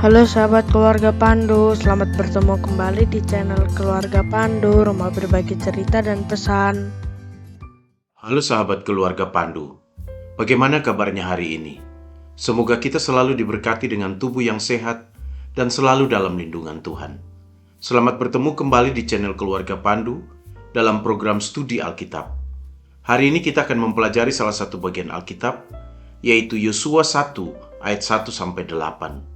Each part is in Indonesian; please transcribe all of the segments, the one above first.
Halo sahabat keluarga Pandu, selamat bertemu kembali di channel keluarga Pandu, rumah berbagi cerita dan pesan. Halo sahabat keluarga Pandu, bagaimana kabarnya hari ini? Semoga kita selalu diberkati dengan tubuh yang sehat dan selalu dalam lindungan Tuhan. Selamat bertemu kembali di channel keluarga Pandu dalam program studi Alkitab. Hari ini kita akan mempelajari salah satu bagian Alkitab, yaitu Yosua 1 ayat 1-8.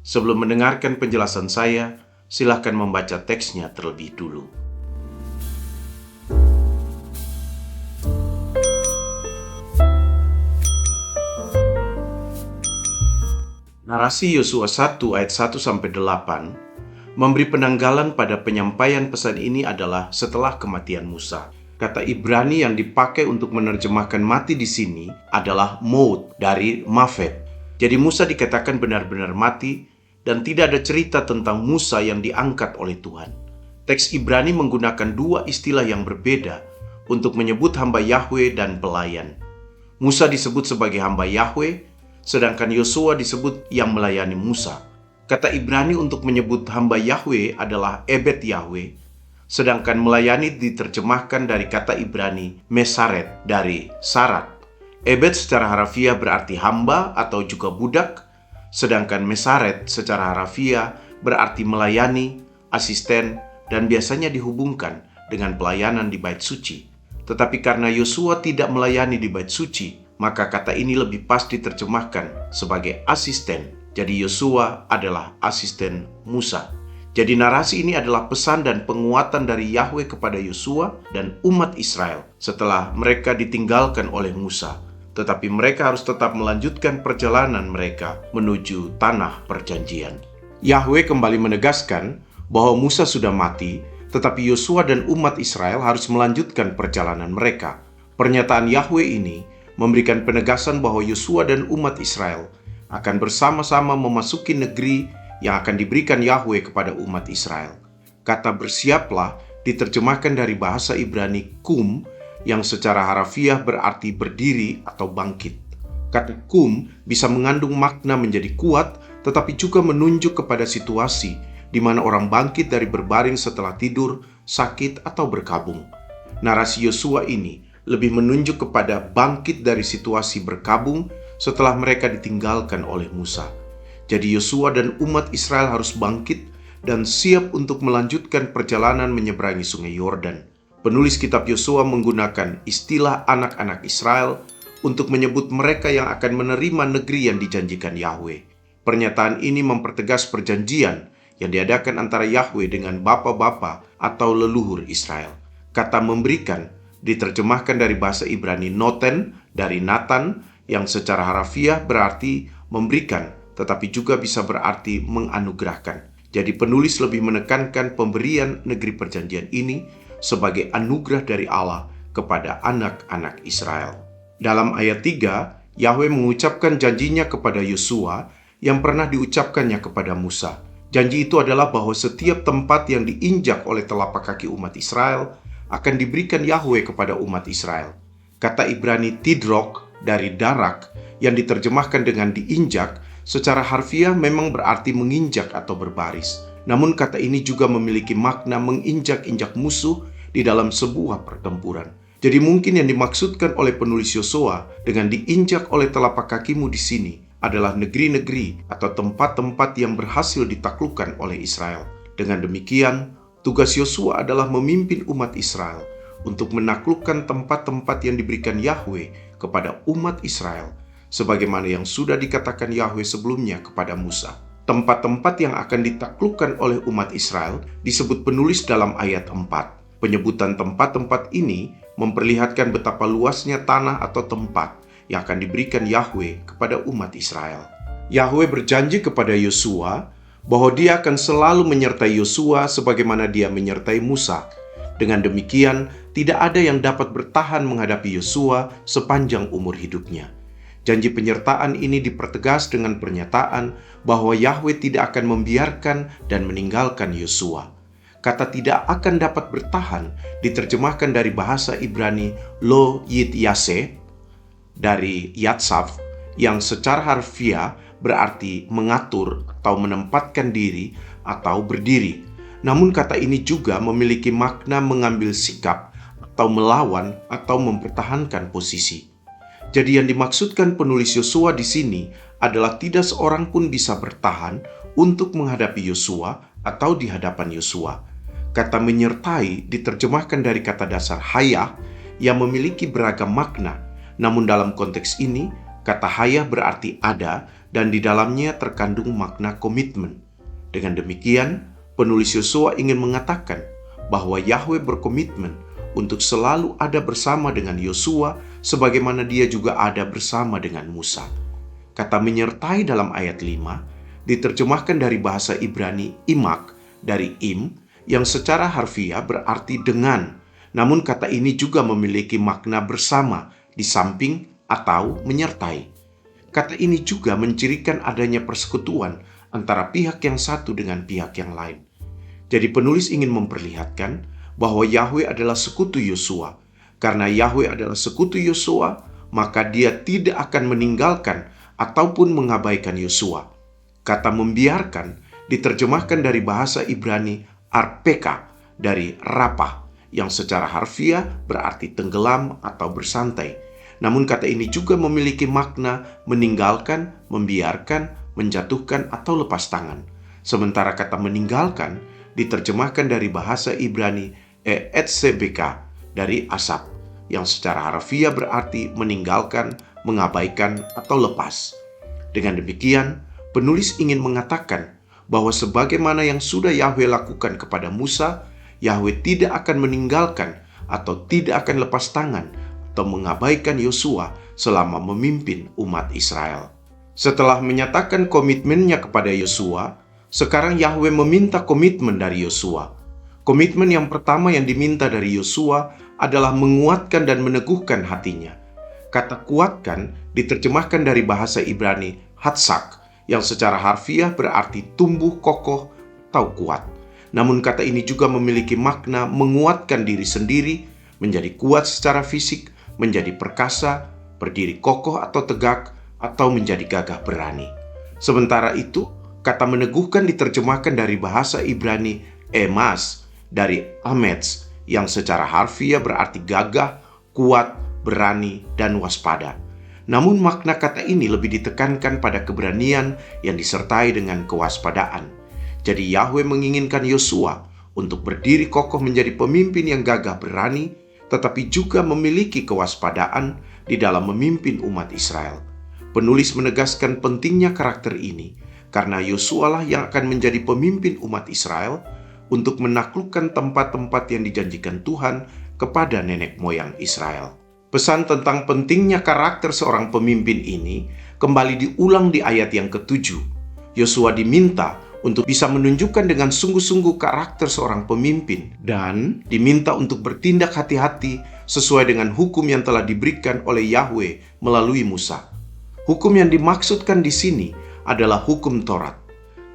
Sebelum mendengarkan penjelasan saya, silahkan membaca teksnya terlebih dulu. Narasi Yosua 1 ayat 1-8 memberi penanggalan pada penyampaian pesan ini adalah setelah kematian Musa. Kata Ibrani yang dipakai untuk menerjemahkan mati di sini adalah maut dari mafet. Jadi Musa dikatakan benar-benar mati dan tidak ada cerita tentang Musa yang diangkat oleh Tuhan. Teks Ibrani menggunakan dua istilah yang berbeda untuk menyebut hamba Yahwe dan pelayan. Musa disebut sebagai hamba Yahwe, sedangkan Yosua disebut yang melayani Musa. Kata Ibrani untuk menyebut hamba Yahwe adalah ebed Yahwe, sedangkan melayani diterjemahkan dari kata Ibrani mesaret dari sarat. Ebed secara harafiah berarti hamba atau juga budak, sedangkan mesaret secara harafiah berarti melayani, asisten, dan biasanya dihubungkan dengan pelayanan di bait suci. Tetapi karena Yosua tidak melayani di bait suci, maka kata ini lebih pas diterjemahkan sebagai asisten. Jadi Yosua adalah asisten Musa. Jadi narasi ini adalah pesan dan penguatan dari Yahwe kepada Yosua dan umat Israel setelah mereka ditinggalkan oleh Musa. Tetapi mereka harus tetap melanjutkan perjalanan mereka menuju tanah perjanjian. Yahwe kembali menegaskan bahwa Musa sudah mati, tetapi Yosua dan umat Israel harus melanjutkan perjalanan mereka. Pernyataan Yahwe ini memberikan penegasan bahwa Yosua dan umat Israel akan bersama-sama memasuki negeri yang akan diberikan Yahwe kepada umat Israel. Kata bersiaplah diterjemahkan dari bahasa Ibrani kum, yang secara harafiah berarti berdiri atau bangkit. Kata kum bisa mengandung makna menjadi kuat, tetapi juga menunjuk kepada situasi di mana orang bangkit dari berbaring setelah tidur, sakit, atau berkabung. Narasi Yosua ini lebih menunjuk kepada bangkit dari situasi berkabung setelah mereka ditinggalkan oleh Musa. Jadi Yosua dan umat Israel harus bangkit dan siap untuk melanjutkan perjalanan menyeberangi sungai Yordan. Penulis kitab Yosua menggunakan istilah anak-anak Israel untuk menyebut mereka yang akan menerima negeri yang dijanjikan Yahwe. Pernyataan ini mempertegas perjanjian yang diadakan antara Yahwe dengan bapa-bapa atau leluhur Israel. Kata memberikan diterjemahkan dari bahasa Ibrani noten dari Nathan yang secara harafiah berarti memberikan, tetapi juga bisa berarti menganugerahkan. Jadi penulis lebih menekankan pemberian negeri perjanjian ini sebagai anugerah dari Allah kepada anak-anak Israel. Dalam ayat 3, Yahwe mengucapkan janjinya kepada Yosua yang pernah diucapkannya kepada Musa. Janji itu adalah bahwa setiap tempat yang diinjak oleh telapak kaki umat Israel akan diberikan Yahwe kepada umat Israel. Kata Ibrani tidrok dari darak yang diterjemahkan dengan diinjak secara harfiah memang berarti menginjak atau berbaris. Namun kata ini juga memiliki makna menginjak-injak musuh di dalam sebuah pertempuran. Jadi mungkin yang dimaksudkan oleh penulis Yosua dengan diinjak oleh telapak kakimu di sini adalah negeri-negeri atau tempat-tempat yang berhasil ditaklukkan oleh Israel. Dengan demikian, tugas Yosua adalah memimpin umat Israel untuk menaklukkan tempat-tempat yang diberikan Yahwe kepada umat Israel, sebagaimana yang sudah dikatakan Yahwe sebelumnya kepada Musa. Tempat-tempat yang akan ditaklukkan oleh umat Israel disebut penulis dalam ayat 4. Penyebutan tempat-tempat ini memperlihatkan betapa luasnya tanah atau tempat yang akan diberikan Yahwe kepada umat Israel. Yahwe berjanji kepada Yosua bahwa dia akan selalu menyertai Yosua sebagaimana dia menyertai Musa. Dengan demikian, tidak ada yang dapat bertahan menghadapi Yosua sepanjang umur hidupnya. Janji penyertaan ini dipertegas dengan pernyataan bahwa Yahwe tidak akan membiarkan dan meninggalkan Yosua. Kata tidak akan dapat bertahan diterjemahkan dari bahasa Ibrani lo yit yase dari yatsaf yang secara harfiah berarti mengatur atau menempatkan diri atau berdiri. Namun kata ini juga memiliki makna mengambil sikap atau melawan atau mempertahankan posisi. Jadi yang dimaksudkan penulis Yosua di sini adalah tidak seorang pun bisa bertahan untuk menghadapi Yosua atau di hadapan Yosua. Kata menyertai diterjemahkan dari kata dasar hayah yang memiliki beragam makna. Namun dalam konteks ini, kata hayah berarti ada dan di dalamnya terkandung makna komitmen. Dengan demikian, penulis Yosua ingin mengatakan bahwa Yahwe berkomitmen untuk selalu ada bersama dengan Yosua sebagaimana dia juga ada bersama dengan Musa. Kata menyertai dalam ayat 5 diterjemahkan dari bahasa Ibrani imak dari im yang secara harfiah berarti dengan. Namun kata ini juga memiliki makna bersama, di samping atau menyertai. Kata ini juga mencirikan adanya persekutuan antara pihak yang satu dengan pihak yang lain. Jadi penulis ingin memperlihatkan bahwa Yahwe adalah sekutu Yosua. Karena Yahwe adalah sekutu Yosua, maka dia tidak akan meninggalkan ataupun mengabaikan Yosua. Kata membiarkan diterjemahkan dari bahasa Ibrani arpeka dari rapah, yang secara harfiah berarti tenggelam atau bersantai. Namun kata ini juga memiliki makna meninggalkan, membiarkan, menjatuhkan atau lepas tangan. Sementara kata meninggalkan diterjemahkan dari bahasa Ibrani etsebeka dari asap, yang secara harfiah berarti meninggalkan, mengabaikan atau lepas. Dengan demikian, penulis ingin mengatakan bahwa sebagaimana yang sudah Yahwe lakukan kepada Musa, Yahwe tidak akan meninggalkan atau tidak akan lepas tangan atau mengabaikan Yosua selama memimpin umat Israel. Setelah menyatakan komitmennya kepada Yosua, sekarang Yahwe meminta komitmen dari Yosua. Komitmen yang pertama yang diminta dari Yosua adalah menguatkan dan meneguhkan hatinya. Kata kuatkan diterjemahkan dari bahasa Ibrani hatsak, yang secara harfiah berarti tumbuh kokoh atau kuat. Namun kata ini juga memiliki makna menguatkan diri sendiri, menjadi kuat secara fisik, menjadi perkasa, berdiri kokoh atau tegak, atau menjadi gagah berani. Sementara itu, kata meneguhkan diterjemahkan dari bahasa Ibrani emas dari amets, yang secara harfiah berarti gagah, kuat, berani, dan waspada. Namun makna kata ini lebih ditekankan pada keberanian yang disertai dengan kewaspadaan. Jadi Yahwe menginginkan Yosua untuk berdiri kokoh menjadi pemimpin yang gagah berani, tetapi juga memiliki kewaspadaan di dalam memimpin umat Israel. Penulis menegaskan pentingnya karakter ini, karena Yosua lah yang akan menjadi pemimpin umat Israel untuk menaklukkan tempat-tempat yang dijanjikan Tuhan kepada nenek moyang Israel. Pesan tentang pentingnya karakter seorang pemimpin ini kembali diulang di ayat yang ke-7. Yosua diminta untuk bisa menunjukkan dengan sungguh-sungguh karakter seorang pemimpin dan diminta untuk bertindak hati-hati sesuai dengan hukum yang telah diberikan oleh Yahwe melalui Musa. Hukum yang dimaksudkan di sini adalah hukum Taurat.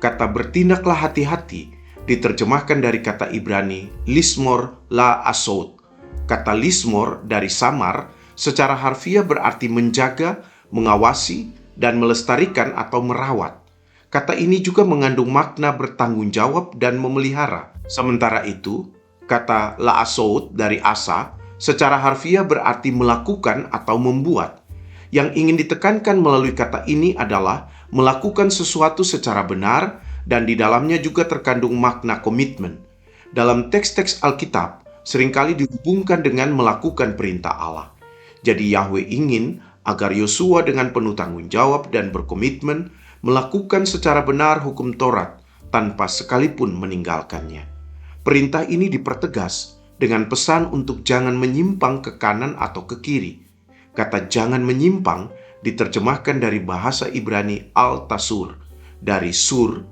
Kata bertindaklah hati-hati diterjemahkan dari kata Ibrani lismor la asot. Kata lismor dari samar secara harfiah berarti menjaga, mengawasi, dan melestarikan atau merawat. Kata ini juga mengandung makna bertanggung jawab dan memelihara. Sementara itu, kata la'asot dari asa secara harfiah berarti melakukan atau membuat. Yang ingin ditekankan melalui kata ini adalah melakukan sesuatu secara benar dan di dalamnya juga terkandung makna komitmen. Dalam teks-teks Alkitab, seringkali dihubungkan dengan melakukan perintah Allah. Jadi Yahwe ingin agar Yosua dengan penuh tanggung jawab dan berkomitmen melakukan secara benar hukum Taurat tanpa sekalipun meninggalkannya. Perintah ini dipertegas dengan pesan untuk jangan menyimpang ke kanan atau ke kiri. Kata jangan menyimpang diterjemahkan dari bahasa Ibrani al-tasur, dari sur,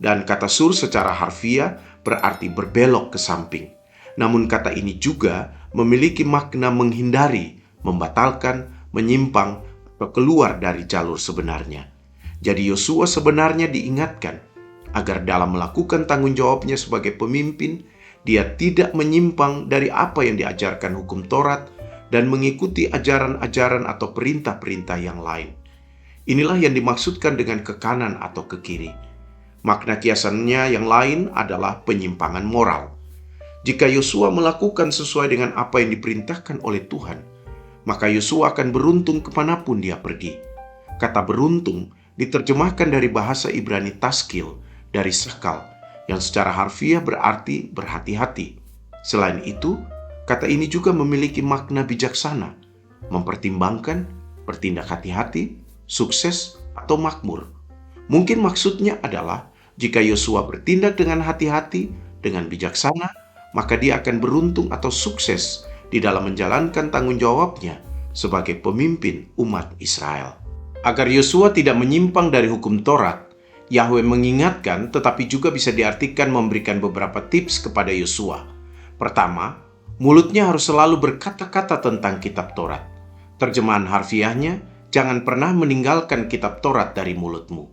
dan kata sur secara harfiah berarti berbelok ke samping. Namun kata ini juga memiliki makna menghindari, membatalkan, menyimpang, atau keluar dari jalur sebenarnya. Jadi Yosua sebenarnya diingatkan agar dalam melakukan tanggung jawabnya sebagai pemimpin, dia tidak menyimpang dari apa yang diajarkan hukum Taurat dan mengikuti ajaran-ajaran atau perintah-perintah yang lain. Inilah yang dimaksudkan dengan ke kanan atau ke kiri. Makna kiasannya yang lain adalah penyimpangan moral. Jika Yosua melakukan sesuai dengan apa yang diperintahkan oleh Tuhan, maka Yosua akan beruntung kemanapun dia pergi. Kata beruntung diterjemahkan dari bahasa Ibrani taskil, dari sakal, yang secara harfiah berarti berhati-hati. Selain itu, kata ini juga memiliki makna bijaksana, mempertimbangkan, bertindak hati-hati, sukses, atau makmur. Mungkin maksudnya adalah jika Yosua bertindak dengan hati-hati, dengan bijaksana, maka dia akan beruntung atau sukses di dalam menjalankan tanggung jawabnya sebagai pemimpin umat Israel. Agar Yosua tidak menyimpang dari hukum Taurat, Yahweh mengingatkan tetapi juga bisa diartikan memberikan beberapa tips kepada Yosua. Pertama, mulutnya harus selalu berkata-kata tentang kitab Taurat. Terjemahan harfiahnya, jangan pernah meninggalkan kitab Taurat dari mulutmu.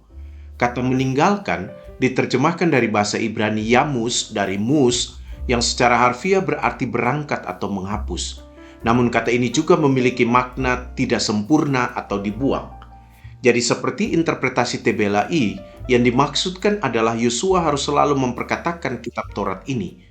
Kata meninggalkan diterjemahkan dari bahasa Ibrani yamus, dari mus, yang secara harfiah berarti berangkat atau menghapus. Namun kata ini juga memiliki makna tidak sempurna atau dibuang. Jadi seperti interpretasi TBLAI, yang dimaksudkan adalah Yosua harus selalu memperkatakan kitab Taurat ini.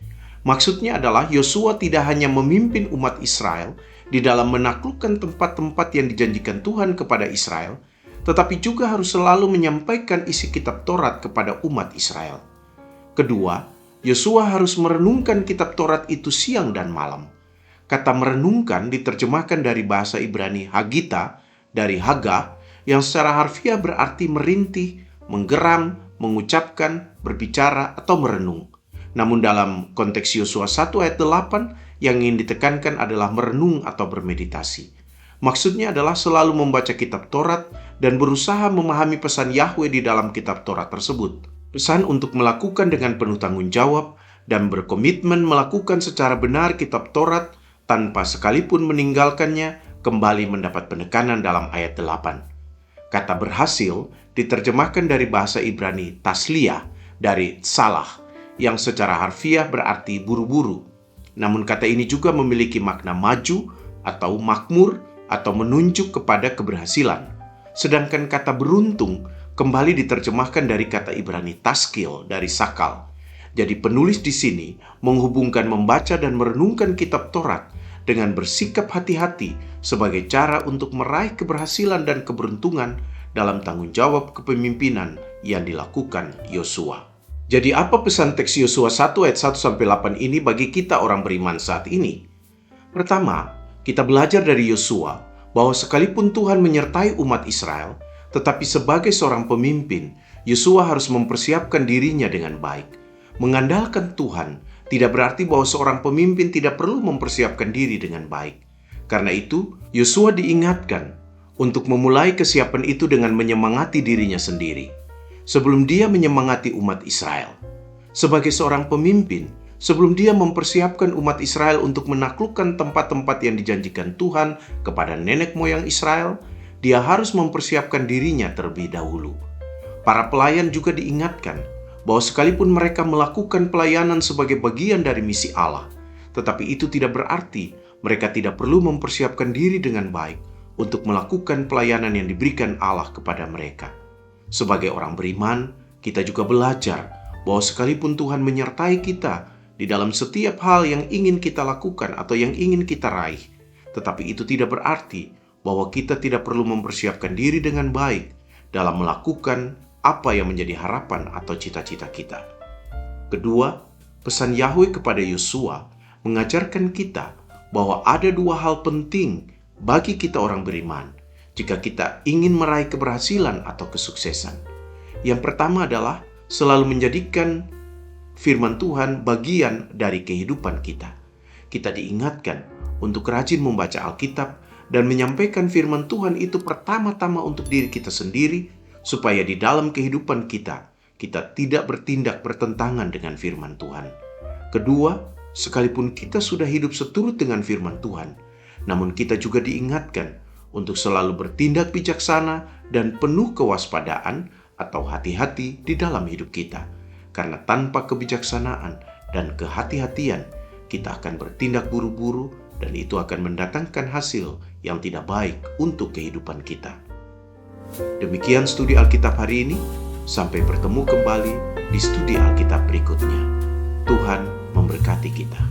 Maksudnya adalah Yosua tidak hanya memimpin umat Israel di dalam menaklukkan tempat-tempat yang dijanjikan Tuhan kepada Israel, tetapi juga harus selalu menyampaikan isi kitab Taurat kepada umat Israel. Kedua, Yosua harus merenungkan kitab Taurat itu siang dan malam. Kata merenungkan diterjemahkan dari bahasa Ibrani hagita, dari haga, yang secara harfiah berarti merintih, menggeram, mengucapkan, berbicara, atau merenung. Namun dalam konteks Yosua 1 ayat 8, yang ingin ditekankan adalah merenung atau bermeditasi. Maksudnya adalah selalu membaca kitab Taurat dan berusaha memahami pesan Yahweh di dalam kitab Taurat tersebut. Pesan untuk melakukan dengan penuh tanggung jawab dan berkomitmen melakukan secara benar kitab Taurat tanpa sekalipun meninggalkannya kembali mendapat penekanan dalam ayat 8. Kata berhasil diterjemahkan dari bahasa Ibrani tasliyah, dari salah, yang secara harfiah berarti buru-buru. Namun kata ini juga memiliki makna maju atau makmur atau menunjuk kepada keberhasilan. Sedangkan kata beruntung kembali diterjemahkan dari kata Ibrani taskil, dari sakal. Jadi penulis di sini menghubungkan membaca dan merenungkan kitab Taurat dengan bersikap hati-hati sebagai cara untuk meraih keberhasilan dan keberuntungan dalam tanggung jawab kepemimpinan yang dilakukan Yosua. Jadi apa pesan teks Yosua 1 ayat 1-8 ini bagi kita orang beriman saat ini? Pertama, kita belajar dari Yosua bahwa sekalipun Tuhan menyertai umat Israel, tetapi sebagai seorang pemimpin, Yosua harus mempersiapkan dirinya dengan baik. Mengandalkan Tuhan tidak berarti bahwa seorang pemimpin tidak perlu mempersiapkan diri dengan baik. Karena itu, Yosua diingatkan untuk memulai kesiapan itu dengan menyemangati dirinya sendiri, sebelum dia menyemangati umat Israel. Sebagai seorang pemimpin, sebelum dia mempersiapkan umat Israel untuk menaklukkan tempat-tempat yang dijanjikan Tuhan kepada nenek moyang Israel, dia harus mempersiapkan dirinya terlebih dahulu. Para pelayan juga diingatkan bahwa sekalipun mereka melakukan pelayanan sebagai bagian dari misi Allah, tetapi itu tidak berarti mereka tidak perlu mempersiapkan diri dengan baik untuk melakukan pelayanan yang diberikan Allah kepada mereka. Sebagai orang beriman, kita juga belajar bahwa sekalipun Tuhan menyertai kita di dalam setiap hal yang ingin kita lakukan atau yang ingin kita raih, tetapi itu tidak berarti bahwa kita tidak perlu mempersiapkan diri dengan baik dalam melakukan apa yang menjadi harapan atau cita-cita kita. Kedua, pesan Yahweh kepada Yosua mengajarkan kita bahwa ada dua hal penting bagi kita orang beriman jika kita ingin meraih keberhasilan atau kesuksesan. Yang pertama adalah selalu menjadikan firman Tuhan bagian dari kehidupan kita. Kita diingatkan untuk rajin membaca Alkitab dan menyampaikan firman Tuhan itu pertama-tama untuk diri kita sendiri, supaya di dalam kehidupan kita tidak bertindak bertentangan dengan firman Tuhan. Kedua, sekalipun kita sudah hidup seturut dengan firman Tuhan, namun kita juga diingatkan untuk selalu bertindak bijaksana dan penuh kewaspadaan atau hati-hati di dalam hidup kita. Karena tanpa kebijaksanaan dan kehati-hatian, kita akan bertindak buru-buru dan itu akan mendatangkan hasil yang tidak baik untuk kehidupan kita. Demikian studi Alkitab hari ini. Sampai bertemu kembali di studi Alkitab berikutnya. Tuhan memberkati kita.